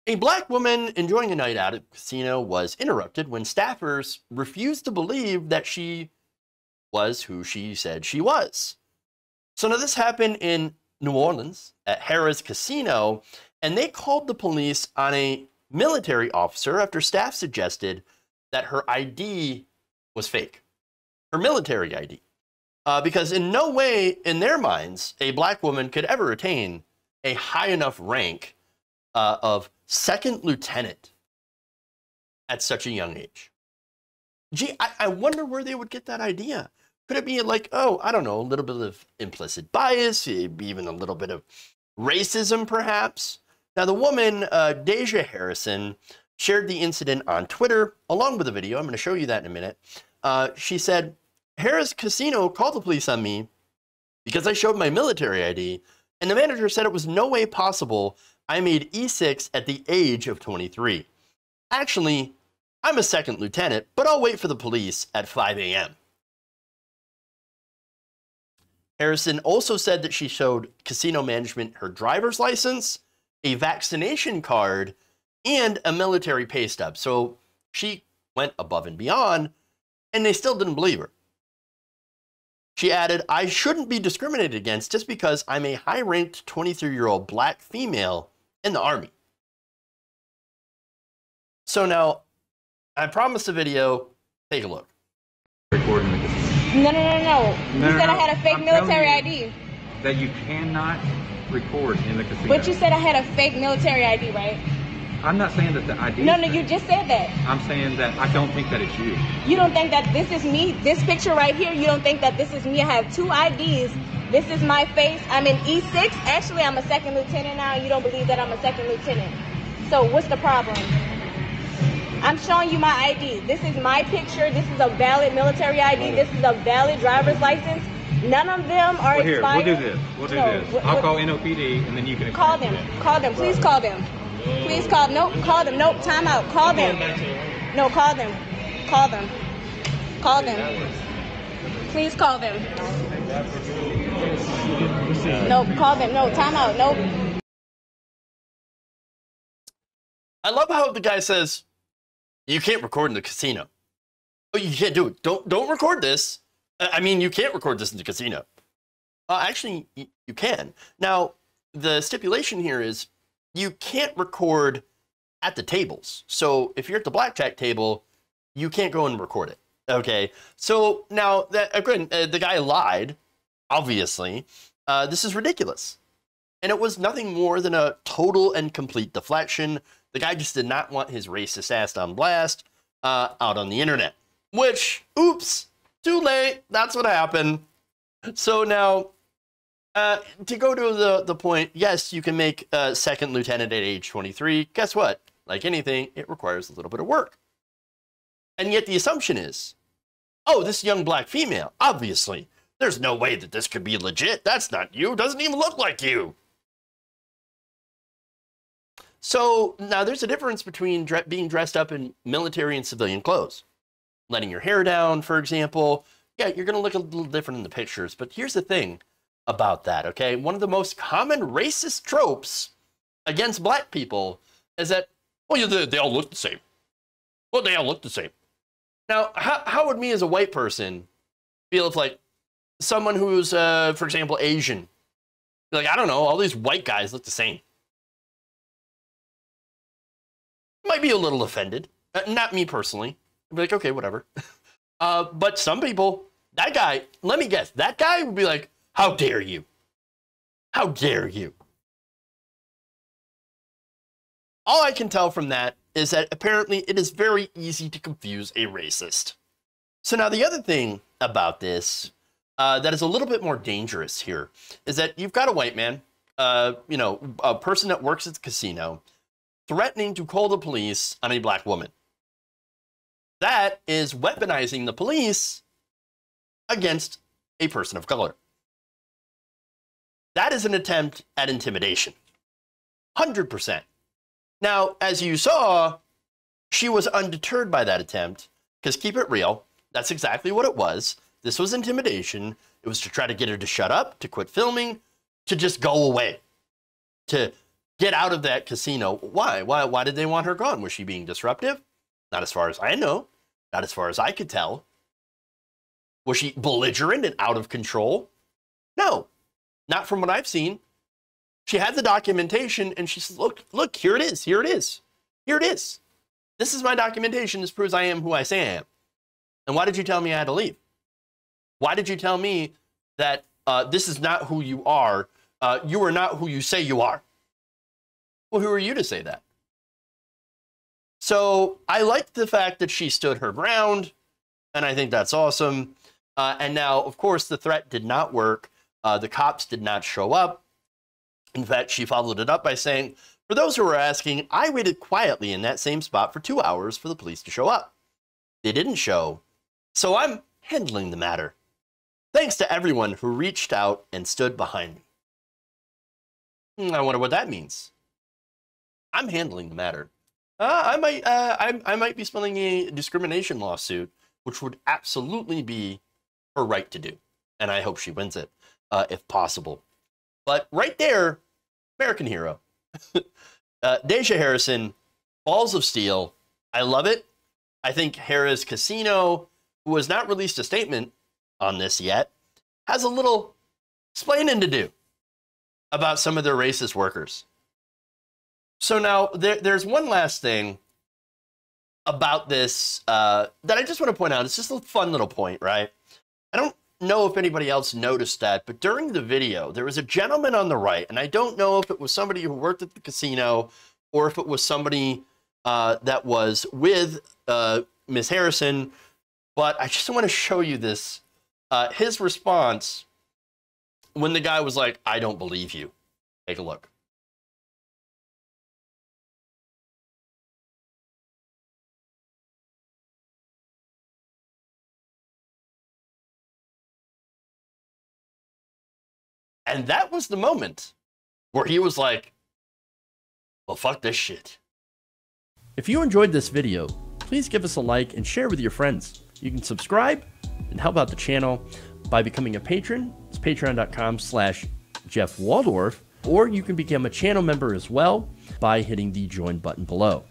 A black woman enjoying a night out at a casino was interrupted when staffers refused to believe that she was who she said she was. So now this happened in New Orleans at Harrah's casino, and they called the police on a military officer after staff suggested that her ID was fake, her military ID. Because in no way, in their minds, a black woman could ever attain a high enough rank of second lieutenant at such a young age. Gee, I wonder where they would get that idea. Could it be like, oh, I don't know, a little bit of implicit bias, even a little bit of racism, perhaps? Now, the woman, Deja Harrison, shared the incident on Twitter, along with a video. I'm going to show you that in a minute. She said, Harrah's casino called the police on me because I showed my military ID, and the manager said it was no way possible I made E6 at the age of 23. Actually, I'm a second lieutenant, but I'll wait for the police at 5 a.m. Harrison also said that she showed casino management her driver's license, a vaccination card, and a military pay stub. So she went above and beyond, and they still didn't believe her. She added, I shouldn't be discriminated against just because I'm a high-ranked 23-year-old black female in the Army. So now, I promised a video. Take a look. Recording the No. You said I had a fake military ID. That you cannot record in the casino. But you said I had a fake military ID, right? I'm not saying that the ID. No, you just said that. I'm saying that I don't think that it's you. You don't think that this is me? This picture right here, you don't think that this is me? I have two IDs. This is my face. I'm in E6. Actually, I'm a second lieutenant now. You don't believe that I'm a second lieutenant. So what's the problem? I'm showing you my ID. This is my picture. This is a valid military ID. This is a valid driver's license. None of them are here, expired. we'll do this. We'll do this. I'll call NOPD and then you can call them. Call them. Please call them. Please call. Nope. Call them. Nope. Time out. Call them. No. Call them. Call them. Call them. Please call them. Nope. Call them. No. Time out. Nope. I love how the guy says, you can't record in the casino. Oh, you can't do it. Don't record this. I mean, you can't record this in the casino. Actually, you can. Now, the stipulation here is you can't record at the tables. So if you're at the blackjack table, you can't go and record it. Okay. So now that again, the guy lied. Obviously, this is ridiculous, and it was nothing more than a total and complete deflection. The guy just did not want his racist ass on blast out on the internet. Which, oops, too late. That's what happened. So now, to go to the point, yes, you can make a second lieutenant at age 23. Guess what? Like anything, it requires a little bit of work. And yet the assumption is, oh, this young black female, obviously, there's no way that this could be legit. That's not you. Doesn't even look like you. So now there's a difference between being dressed up in military and civilian clothes. Letting your hair down, for example. Yeah, you're going to look a little different in the pictures. But here's the thing about that, okay? One of the most common racist tropes against black people is that, well, they all look the same. Well, they all look the same. Now, how would me as a white person feel if, like, someone who's, for example, Asian, like, I don't know, all these white guys look the same? Might be a little offended. Not me personally. I'd be like, okay, whatever. But some people, that guy, let me guess, that guy would be like, how dare you? How dare you? All I can tell from that is that apparently it is very easy to confuse a racist. So now the other thing about this that is a little bit more dangerous here is that you've got a white man, you know, a person that works at the casino, threatening to call the police on a black woman. That is weaponizing the police against a person of color. That is an attempt at intimidation. 100%. Now, as you saw, she was undeterred by that attempt, because keep it real, that's exactly what it was. This was intimidation. It was to try to get her to shut up, to quit filming, to just go away, to get out of that casino. Why? Why did they want her gone? Was she being disruptive? Not as far as I know. Not as far as I could tell. Was she belligerent and out of control? No, not from what I've seen. She had the documentation and she said, look, here it is, here it is, here it is. This is my documentation. This proves I am who I say I am. And why did you tell me I had to leave? Why did you tell me that this is not who you are? You are not who you say you are. Well, who are you to say that? So I liked the fact that she stood her ground, and I think that's awesome. And now, of course, the threat did not work. The cops did not show up. In fact, she followed it up by saying, for those who were asking, I waited quietly in that same spot for 2 hours for the police to show up. They didn't show, so I'm handling the matter. Thanks to everyone who reached out and stood behind me. I wonder what that means. I'm handling the matter. I might be spelling a discrimination lawsuit, which would absolutely be her right to do. And I hope she wins it, if possible. But right there, American hero. Deja Harrison, balls of steel. I love it. I think Harrah's casino, who has not released a statement on this yet, has a little explaining to do about some of their racist workers. So now there's one last thing about this that I just want to point out. It's just a fun little point, right? I don't know if anybody else noticed that, but during the video, there was a gentleman on the right, and I don't know if it was somebody who worked at the casino or if it was somebody that was with Miss Harrison, but I just want to show you this. His response when the guy was like, I don't believe you. Take a look. And that was the moment where he was like, well, fuck this shit. If you enjoyed this video, please give us a like and share with your friends. You can subscribe and help out the channel by becoming a patron. It's patreon.com/Jeff Waldorf, or you can become a channel member as well by hitting the join button below.